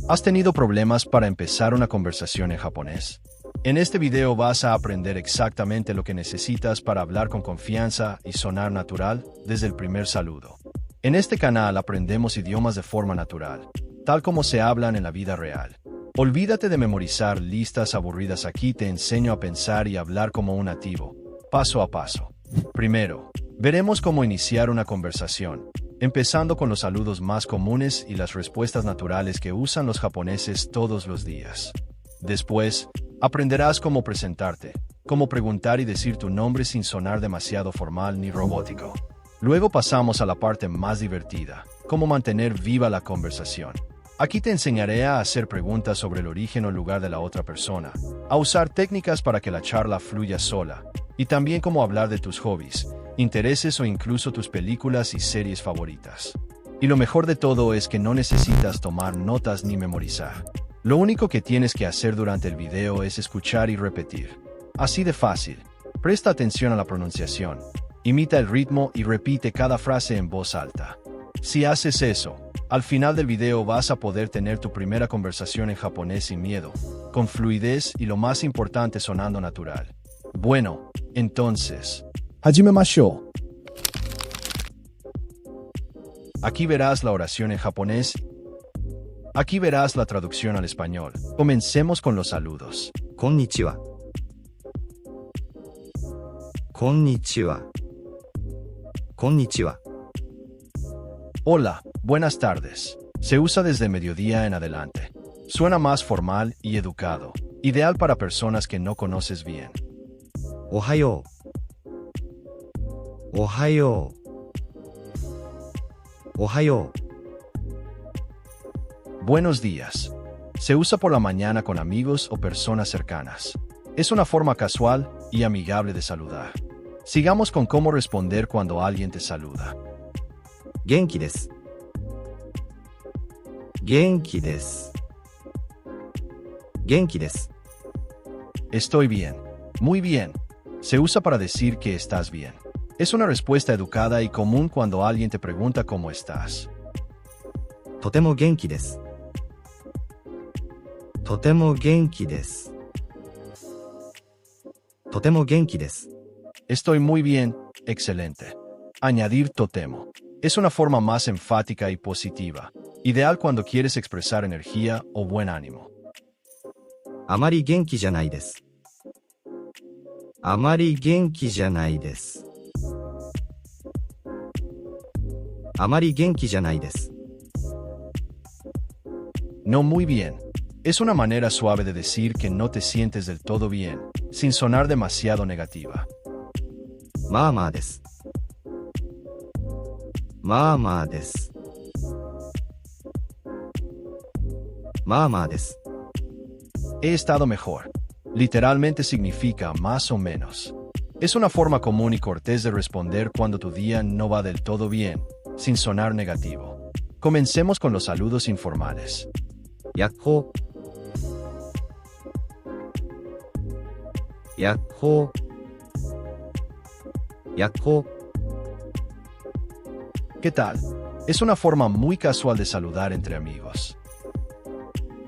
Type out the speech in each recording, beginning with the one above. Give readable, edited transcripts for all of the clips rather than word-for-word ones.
¿Has tenido problemas para empezar una conversación en japonés? En este video vas a aprender exactamente lo que necesitas para hablar con confianza y sonar natural desde el primer saludo. En este canal aprendemos idiomas de forma natural, tal como se hablan en la vida real. Olvídate de memorizar listas aburridas. Aquí te enseño a pensar y hablar como un nativo, paso a paso. Primero, veremos cómo iniciar una conversación, empezando con los saludos más comunes y las respuestas naturales que usan los japoneses todos los días. Después, aprenderás cómo presentarte, cómo preguntar y decir tu nombre sin sonar demasiado formal ni robótico. Luego pasamos a la parte más divertida, cómo mantener viva la conversación. Aquí te enseñaré a hacer preguntas sobre el origen o lugar de la otra persona, a usar técnicas para que la charla fluya sola, y también cómo hablar de tus hobbies, intereses o incluso tus películas y series favoritas. Y lo mejor de todo es que no necesitas tomar notas ni memorizar. Lo único que tienes que hacer durante el video es escuchar y repetir. Así de fácil. Presta atención a la pronunciación, imita el ritmo y repite cada frase en voz alta. Si haces eso, al final del video vas a poder tener tu primera conversación en japonés sin miedo, con fluidez y lo más importante sonando natural. Bueno, entonces, hajimemashou. Aquí verás la oración en japonés. Aquí verás la traducción al español. Comencemos con los saludos. Konnichiwa. Konnichiwa. Konnichiwa. Hola, buenas tardes. Se usa desde mediodía en adelante. Suena más formal y educado, ideal para personas que no conoces bien. Ohayou. Ohayou. Ohayou. Buenos días. Se usa por la mañana con amigos o personas cercanas. Es una forma casual y amigable de saludar. Sigamos con cómo responder cuando alguien te saluda. Genki desu. Genki desu. Genki desu. Estoy bien. Muy bien. Se usa para decir que estás bien. Es una respuesta educada y común cuando alguien te pregunta cómo estás. Totemo genki desu. Totemo genki desu. Totemo genki desu. Estoy muy bien, excelente. Añadir totemo. Es una forma más enfática y positiva, ideal cuando quieres expresar energía o buen ánimo. Amari genki janai desu. Amari genki janai desu. Amari genki janai desu. No muy bien. Es una manera suave de decir que no te sientes del todo bien, sin sonar demasiado negativa. Maa desu. Maa desu. Maa desu. He estado mejor. Literalmente significa más o menos. Es una forma común y cortés de responder cuando tu día no va del todo bien, sin sonar negativo. Comencemos con los saludos informales. Yakkō. Yakkō. Yakkō. ¿Qué tal? Es una forma muy casual de saludar entre amigos.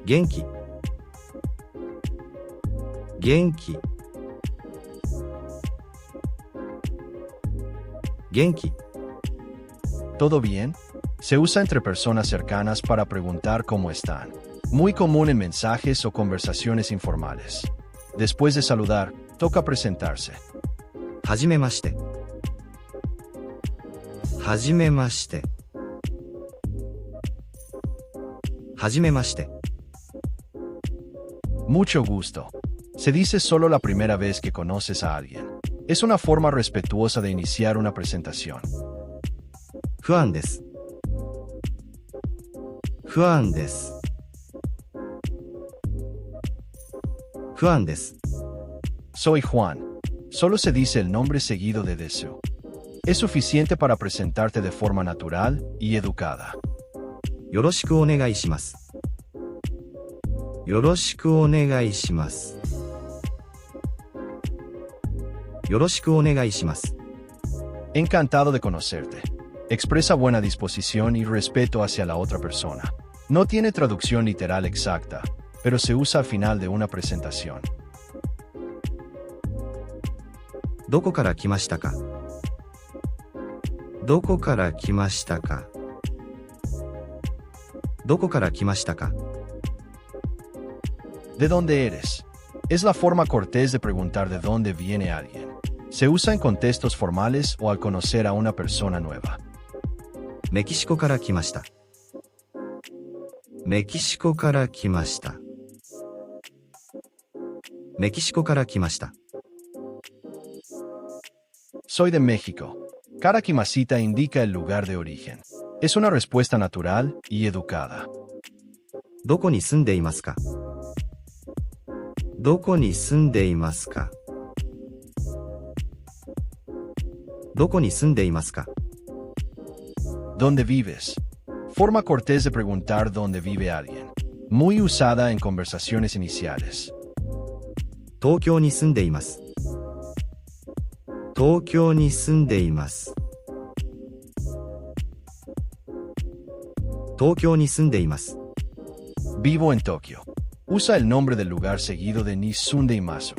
Genki. Genki. Genki. ¿Todo bien? Se usa entre personas cercanas para preguntar cómo están. Muy común en mensajes o conversaciones informales. Después de saludar, toca presentarse. Hajimemashite. Hajimemashite. Hajimemashite. Mucho gusto. Se dice solo la primera vez que conoces a alguien. Es una forma respetuosa de iniciar una presentación. Fuan desu. Fuan desu. Fuan desu. Soy Juan. Solo se dice el nombre seguido de desu. Es suficiente para presentarte de forma natural y educada. Yoroshiku onegai shimasu. Yoroshiku onegai shimasu. Yoroshiku onegai shimasu. Encantado de conocerte. Expresa buena disposición y respeto hacia la otra persona. No tiene traducción literal exacta, pero se usa al final de una presentación. どこから来ましたか？どこから来ましたか？どこから来ましたか？ ¿De dónde eres? Es la forma cortés de preguntar de dónde viene alguien. Se usa en contextos formales o al conocer a una persona nueva. メキシコから来ました。メキシコから来ました。メキシコから来ました。 Soy de México. Cada quimasita indica el lugar de origen. Es una respuesta natural y educada. どこに住んでいますか？どこに住んでいますか？どこに住んでいますか？ ¿Dónde vives? Forma cortés de preguntar dónde vive alguien. Muy usada en conversaciones iniciales. 東京に住んでいます。東京に住んでいます。東京に住んでいます。 Vivo en Tokio. Usa el nombre del lugar seguido de ni sundeimasu.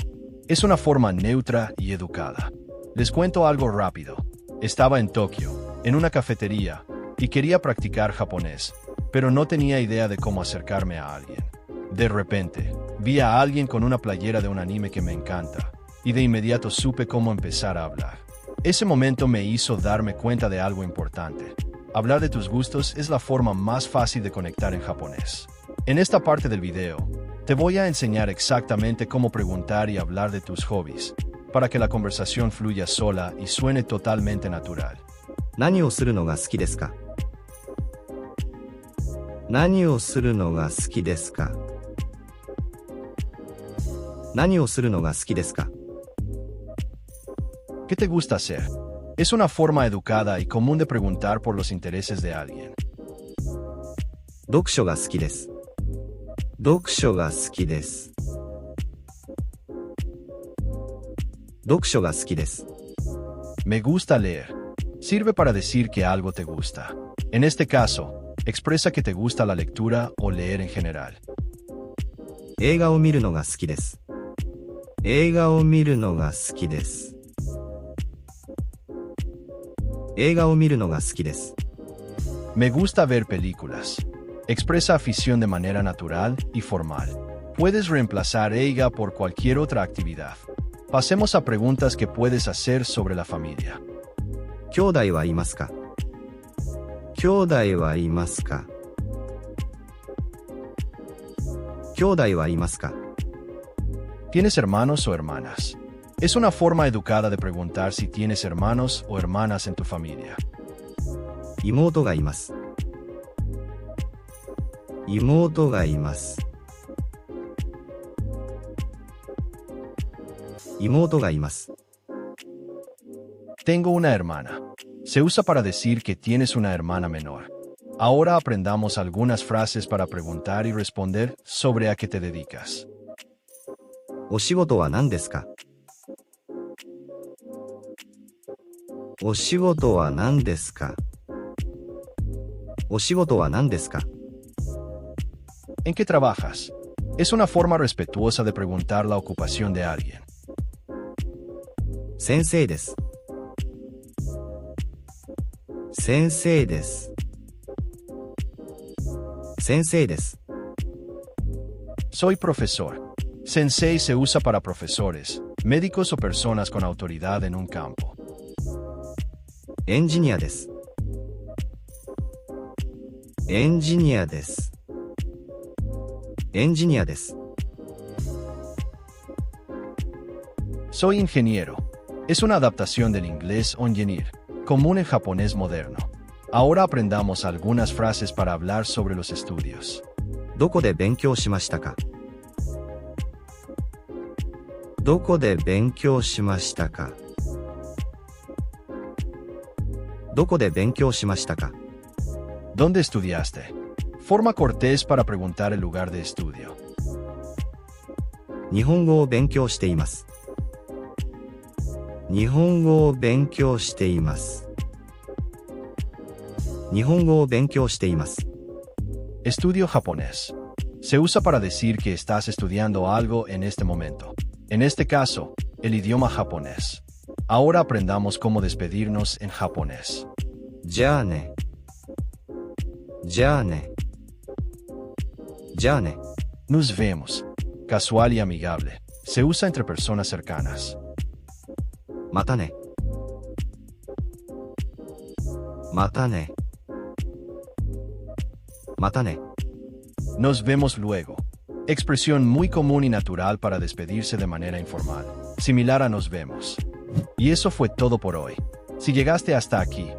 Es una forma neutra y educada. Les cuento algo rápido. Estaba en Tokio, en una cafetería, y quería practicar japonés, pero no tenía idea de cómo acercarme a alguien. De repente, vi a alguien con una playera de un anime que me encanta, y de inmediato supe cómo empezar a hablar. Ese momento me hizo darme cuenta de algo importante. Hablar de tus gustos es la forma más fácil de conectar en japonés. En esta parte del video, te voy a enseñar exactamente cómo preguntar y hablar de tus hobbies, para que la conversación fluya sola y suene totalmente natural. 何をするのが好きですか？何をするのが好きですか？何をするのが好きですか？ ¿Qué te gusta hacer? Es una forma educada y común de preguntar por los intereses de alguien. 読書が好きです。読書が好きです。読書が好きです。 Me gusta leer. Sirve para decir que algo te gusta. En este caso, expresa que te gusta la lectura o leer en general. 映画を見るのが好きです。映画を見るのが好きです。映画を見るのが好きです。 Me gusta ver películas. Expresa afición de manera natural y formal. Puedes reemplazar eiga por cualquier otra actividad. Pasemos a preguntas que puedes hacer sobre la familia. 兄弟はいますか？兄弟はいますか？兄弟はいますか？ ¿Tienes hermanos o hermanas? Es una forma educada de preguntar si tienes hermanos o hermanas en tu familia. 妹がいます。妹がいます。妹がいます。 Tengo una hermana. Se usa para decir que tienes una hermana menor. Ahora aprendamos algunas frases para preguntar y responder sobre a qué te dedicas. お仕事は何ですか？お仕事は何ですか？お仕事は何ですか？ ¿En qué trabajas? Es una forma respetuosa de preguntar la ocupación de alguien. 先生です。先生です。先生です。 Soy profesor. Sensei se usa para profesores, médicos o personas con autoridad en un campo. エンジニアです。エンジニアです。エンジニアです。 Soy ingeniero. Es una adaptación del inglés ingenier, común en japonés moderno. Ahora aprendamos algunas frases para hablar sobre los estudios. どこで勉強しましたか？どこで勉強しましたか？どこで勉強しましたか？ ¿Dónde estudiaste? Forma cortés para preguntar el lugar de estudio. 日本語を勉強しています。日本語を勉強しています。日本語を勉強しています。Estudio japonés. Se usa para decir que estás estudiando algo en este momento. En este caso, el idioma japonés. Ahora aprendamos cómo despedirnos en japonés. じゃあね。じゃあね。じゃあね。 Nos vemos. Casual y amigable. Se usa entre personas cercanas. またね。またね。またね。 Nos vemos luego. Expresión muy común y natural para despedirse de manera informal. Similar a nos vemos. Y eso fue todo por hoy. Si llegaste hasta aquí,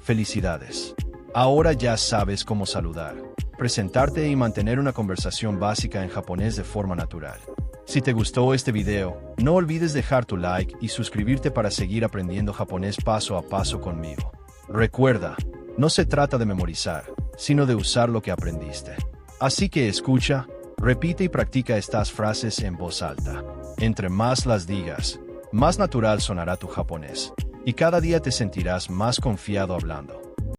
felicidades. Ahora ya sabes cómo saludar, presentarte y mantener una conversación básica en japonés de forma natural. Si te gustó este video, no olvides dejar tu like y suscribirte para seguir aprendiendo japonés paso a paso conmigo. Recuerda, no se trata de memorizar, sino de usar lo que aprendiste. Así que escucha, repite y practica estas frases en voz alta. Entre más las digas, más natural sonará tu japonés, y cada día te sentirás más confiado hablando.